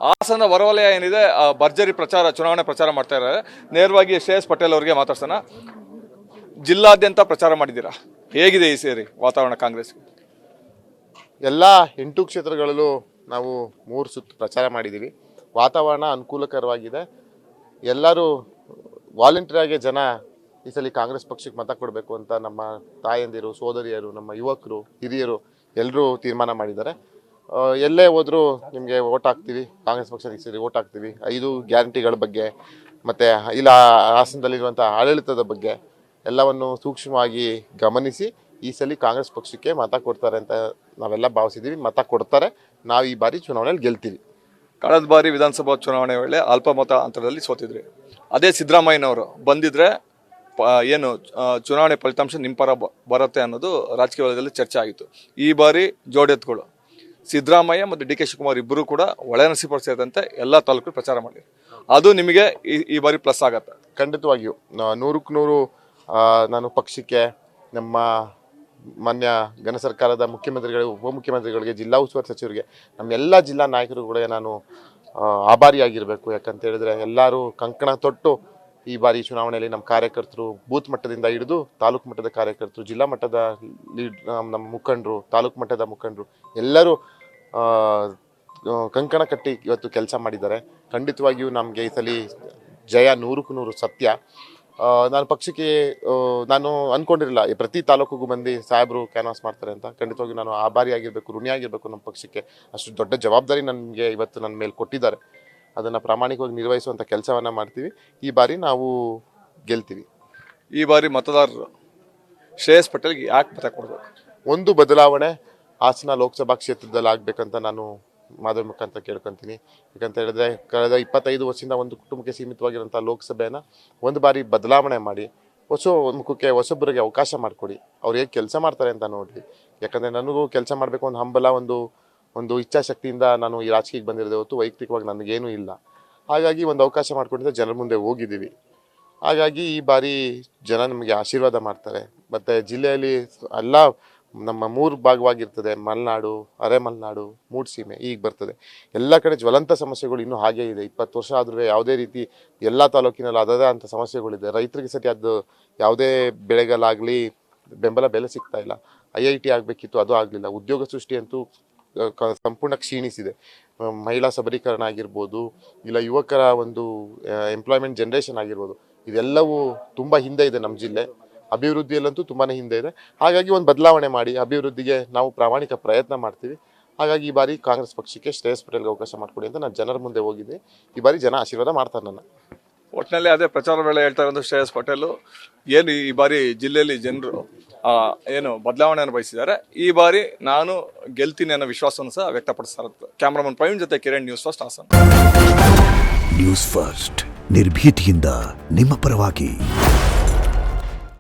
ಹಾಸನ ಹೊರವಲಯ ಏನಿದೆ ಭರ್ಜರಿ ಪ್ರಚಾರ ಚುನಾವಣೆ ಪ್ರಚಾರ ಮಾಡ್ತಾ ಇದ್ದಾರೆ. ನೇರವಾಗಿ ಶ್ರೇಯಸ್ ಪಟೇಲ್ ಅವರಿಗೆ ಮಾತಾಡ್ಸೋಣ. ಜಿಲ್ಲಾದ್ಯಂತ ಪ್ರಚಾರ ಮಾಡಿದ್ದೀರಾ, ಹೇಗಿದೆ ಈ ಸೇರಿ ವಾತಾವರಣ ಕಾಂಗ್ರೆಸ್? ಎಲ್ಲ 8 ಕ್ಷೇತ್ರಗಳಲ್ಲೂ ನಾವು 3 ಸುತ್ತು ಪ್ರಚಾರ ಮಾಡಿದ್ದೀವಿ. ವಾತಾವರಣ ಅನುಕೂಲಕರವಾಗಿದೆ. ಎಲ್ಲರೂ ವಾಲಂಟಿಯರ್ ಆಗಿ ಜನ ಈ ಸಲ ಕಾಂಗ್ರೆಸ್ ಪಕ್ಷಕ್ಕೆ ಮತ ಕೊಡಬೇಕು ಅಂತ ನಮ್ಮ ತಾಯಂದಿರು, ಸೋದರಿಯರು, ನಮ್ಮ ಯುವಕರು, ಹಿರಿಯರು ಎಲ್ಲರೂ ತೀರ್ಮಾನ ಮಾಡಿದ್ದಾರೆ. ಎಲ್ಲೇ ಹೋದರೂ ನಿಮಗೆ ಓಟ್ ಹಾಕ್ತೀವಿ, ಕಾಂಗ್ರೆಸ್ ಪಕ್ಷಕ್ಕೆ ಸೇರಿ ಓಟ್ ಹಾಕ್ತೀವಿ. 5 ಗ್ಯಾರಂಟಿಗಳ ಬಗ್ಗೆ ಮತ್ತು ಇಲ್ಲ ಹಾಸನದಲ್ಲಿರುವಂಥ ಆಡಳಿತದ ಬಗ್ಗೆ ಎಲ್ಲವನ್ನು ಸೂಕ್ಷ್ಮವಾಗಿ ಗಮನಿಸಿ ಈ ಸಲ ಕಾಂಗ್ರೆಸ್ ಪಕ್ಷಕ್ಕೆ ಮತ ಕೊಡ್ತಾರೆ ಅಂತ ನಾವೆಲ್ಲ ಭಾವಿಸಿದ್ದೀವಿ. ಮತ ಕೊಡ್ತಾರೆ. ನಾವು ಈ ಬಾರಿ ಚುನಾವಣೆಯಲ್ಲಿ ಗೆಲ್ತೀವಿ. ಕಳೆದ ಬಾರಿ ವಿಧಾನಸಭಾ ಚುನಾವಣೆ ವೇಳೆ ಅಲ್ಪಮತ ಅಂತರದಲ್ಲಿ ಸೋತಿದ್ರಿ. ಅದೇ ಸಿದ್ದರಾಮಯ್ಯನವರು ಬಂದಿದ್ರೆ ಏನು ಚುನಾವಣೆ ಫಲಿತಾಂಶ ನಿಮ್ಮ ಪರ ಬರುತ್ತೆ ಅನ್ನೋದು ರಾಜಕೀಯ ವಲಯದಲ್ಲಿ ಚರ್ಚೆ ಆಗಿತ್ತು. ಈ ಬಾರಿ ಜೋಡೆತ್ಗಳು ಸಿದ್ದರಾಮಯ್ಯ ಮತ್ತು ಡಿ ಕೆ ಶಿವಕುಮಾರ್ ಇಬ್ಬರು ಕೂಡ ಒಳನರಸೀಪುರ ಸೇರಿದಂತೆ ಎಲ್ಲ ತಾಲೂಕು ಪ್ರಚಾರ ಮಾಡಿ, ಅದು ನಿಮಗೆ ಈ ಬಾರಿ ಪ್ಲಸ್ ಆಗತ್ತೆ. ಖಂಡಿತವಾಗಿಯೂ 100ಕ್ಕೆ 100 ನಾನು ಪಕ್ಷಕ್ಕೆ, ನಮ್ಮ ಮಾನ್ಯ ಘನ ಸರ್ಕಾರದ ಮುಖ್ಯಮಂತ್ರಿಗಳಿಗೆ, ಉಪಮುಖ್ಯಮಂತ್ರಿಗಳಿಗೆ, ಜಿಲ್ಲಾ ಉಸ್ತುವಾರಿ ಸಚಿವರಿಗೆ, ನಮ್ಮೆಲ್ಲ ಜಿಲ್ಲಾ ನಾಯಕರುಗಳಿಗೆ ನಾನು ಆಭಾರಿಯಾಗಿರಬೇಕು. ಯಾಕಂತ ಹೇಳಿದ್ರೆ ಎಲ್ಲರೂ ಕಂಕಣ ತೊಟ್ಟು ಈ ಬಾರಿ ಚುನಾವಣೆಯಲ್ಲಿ ನಮ್ಮ ಕಾರ್ಯಕರ್ತರು ಬೂತ್ ಮಟ್ಟದಿಂದ ಹಿಡಿದು ತಾಲೂಕು ಮಟ್ಟದ ಕಾರ್ಯಕರ್ತರು, ಜಿಲ್ಲಾ ಮಟ್ಟದ ನಮ್ಮ ಮುಖಂಡರು, ತಾಲೂಕು ಮಟ್ಟದ ಮುಖಂಡರು ಎಲ್ಲರೂ ಕಂಕಣ ಕಟ್ಟಿ ಇವತ್ತು ಕೆಲಸ ಮಾಡಿದ್ದಾರೆ. ಖಂಡಿತವಾಗಿಯೂ ನಮಗೆ ಈ ಸಲ ಜಯ 100ಕ್ಕೆ 100 ಸತ್ಯ. ನಾನು ಪಕ್ಷಕ್ಕೆ ನಾನು ಅಂದ್ಕೊಂಡಿರಲಿಲ್ಲ ಪ್ರತಿ ತಾಲೂಕಿಗೂ ಬಂದು ಸಾಹೇಬರು ಕ್ಯಾನ್ವಾಸ್ ಮಾಡ್ತಾರೆ ಅಂತ. ಖಂಡಿತವಾಗಿಯೂ ನಾನು ಆಭಾರಿಯಾಗಿರಬೇಕು, ಋಣಿಯಾಗಿರಬೇಕು. ನಮ್ಮ ಪಕ್ಷಕ್ಕೆ ಅಷ್ಟು ದೊಡ್ಡ ಜವಾಬ್ದಾರಿ ನನಗೆ ಇವತ್ತು ನನ್ನ ಮೇಲೆ ಕೊಟ್ಟಿದ್ದಾರೆ. ಅದನ್ನು ಪ್ರಾಮಾಣಿಕವಾಗಿ ನಿರ್ವಹಿಸುವಂಥ ಕೆಲಸವನ್ನು ಮಾಡ್ತೀವಿ. ಈ ಬಾರಿ ನಾವು ಗೆಲ್ತೀವಿ. ಈ ಬಾರಿ ಮತದಾರರು ಶ್ರೇಯಸ್ ಪಟೇಲ್ಗೆ ಯಾಕೆ ಮತ ಕೊಡಬೇಕು? ಒಂದು ಬದಲಾವಣೆ ಹಾಸನ ಲೋಕಸಭಾ ಕ್ಷೇತ್ರದಲ್ಲಿ ಆಗಬೇಕಂತ ನಾನು ಮಾಧ್ಯಮ ಮುಖಾಂತರ ಕೇಳ್ಕೊತೀನಿ. ಯಾಕಂತ ಹೇಳಿದ್ರೆ ಕಳೆದ 25 ವರ್ಷದಿಂದ ಒಂದು ಕುಟುಂಬಕ್ಕೆ ಸೀಮಿತವಾಗಿರೋಂಥ ಲೋಕಸಭೆಯನ್ನು ಒಂದು ಬಾರಿ ಬದಲಾವಣೆ ಮಾಡಿ ಹೊಸ ಮುಖಕ್ಕೆ ಹೊಸೊಬ್ಬರಿಗೆ ಅವಕಾಶ ಮಾಡಿಕೊಡಿ. ಅವ್ರು ಹೇಗೆ ಕೆಲಸ ಮಾಡ್ತಾರೆ ಅಂತ ನೋಡಿರಿ. ಯಾಕಂದರೆ ನನಗೂ ಕೆಲಸ ಮಾಡಬೇಕು ಒಂದು ಹಂಬಲ, ಒಂದು ಇಚ್ಛಾಶಕ್ತಿಯಿಂದ ನಾನು ಈ ರಾಜಕೀಯಕ್ಕೆ ಬಂದಿರೋದೇ ಹೊತ್ತು ವೈಯಕ್ತಿಕವಾಗಿ ನನಗೇನೂ ಇಲ್ಲ. ಹಾಗಾಗಿ ಒಂದು ಅವಕಾಶ ಮಾಡಿಕೊಂಡಿದ್ದೆ, ಜನರ ಮುಂದೆ ಹೋಗಿದ್ದೀವಿ. ಹಾಗಾಗಿ ಈ ಬಾರಿ ಜನ ನಮಗೆ ಆಶೀರ್ವಾದ ಮಾಡ್ತಾರೆ. ಮತ್ತು ಜಿಲ್ಲೆಯಲ್ಲಿ ಎಲ್ಲ ನಮ್ಮ 3 ಭಾಗವಾಗಿರ್ತದೆ. ಮಲೆನಾಡು, ಅರೆಮಲೆನಾಡು, ಮೂಡ್ಸೀಮೆ ಈಗ ಬರ್ತದೆ. ಎಲ್ಲ ಕಡೆ ಜ್ವಲಂತ ಸಮಸ್ಯೆಗಳು ಇನ್ನೂ ಹಾಗೇ ಇದೆ. 20 ವರ್ಷ ಆದರೂ ಯಾವುದೇ ರೀತಿ ಎಲ್ಲ ತಾಲೂಕಿನಲ್ಲಿ ಅದೇ ಅಂಥ ಸಮಸ್ಯೆಗಳಿದೆ. ರೈತರಿಗೆ ಸರಿಯಾದ ಯಾವುದೇ ಬೆಳೆಗಳಾಗಲಿ ಬೆಲೆ ಸಿಗ್ತಾ ಇಲ್ಲ. IIT ಆಗಬೇಕಿತ್ತು, ಅದು ಆಗಲಿಲ್ಲ. ಉದ್ಯೋಗ ಸೃಷ್ಟಿ ಅಂತೂ ಸಂಪೂರ್ಣ ಕ್ಷೀಣಿಸಿದೆ. ಮಹಿಳಾ ಸಬಲೀಕರಣ ಆಗಿರ್ಬೋದು, ಇಲ್ಲ ಯುವಕರ ಒಂದು ಎಂಪ್ಲಾಯ್ಮೆಂಟ್ ಜನ್ರೇಷನ್ ಆಗಿರ್ಬೋದು, ಇದೆಲ್ಲವೂ ತುಂಬ ಹಿಂದೆ ಇದೆ. ನಮ್ಮ ಜಿಲ್ಲೆ ಅಭಿವೃದ್ಧಿಯಲ್ಲಂತೂ ತುಂಬಾ ಹಿಂದೆ ಇದೆ. ಹಾಗಾಗಿ ಒಂದು ಬದಲಾವಣೆ ಮಾಡಿ ಅಭಿವೃದ್ಧಿಗೆ ನಾವು ಪ್ರಾಮಾಣಿಕ ಪ್ರಯತ್ನ ಮಾಡ್ತೀವಿ. ಹಾಗಾಗಿ ಈ ಬಾರಿ ಕಾಂಗ್ರೆಸ್ ಪಕ್ಷಕ್ಕೆ ಶ್ರೇಯಸ್ ಪಟೇಲ್ಗೆ ಅವಕಾಶ ಮಾಡಿಕೊಡಿ ಅಂತ ನಾನು ಜನರ ಮುಂದೆ ಹೋಗಿದ್ದೆ. ಈ ಬಾರಿ ಜನ ಆಶೀರ್ವಾದ ಮಾಡ್ತಾರೆ ನನ್ನ. ಒಟ್ಟಿನಲ್ಲಿ ಅದೇ ಪ್ರಚಾರ ವೇಳೆ ಹೇಳ್ತಾ ಇರೋದು ಶ್ರೇಯಸ್ ಪಟೇಲ್ ಏನು ಈ ಬಾರಿ ಜಿಲ್ಲೆಯಲ್ಲಿ ಜನರು ಏನು ಬದಲಾವಣೆಯನ್ನು ಬಯಸಿದ್ದಾರೆ. ಈ ಬಾರಿ ನಾನು ಗೆಲ್ತೀನಿ ಅನ್ನೋ ವಿಶ್ವಾಸವನ್ನು ಸಹ ವ್ಯಕ್ತಪಡಿಸ್ತಾರೆ. ಕ್ಯಾಮರಾಮನ್ ಪ್ರವೀಣ್ ಜೊತೆ Kiran, news first Hassan. News first ನಿರ್ಭೀತಿಯಿಂದ ನಿಮ್ಮ ಪರವಾಗಿ.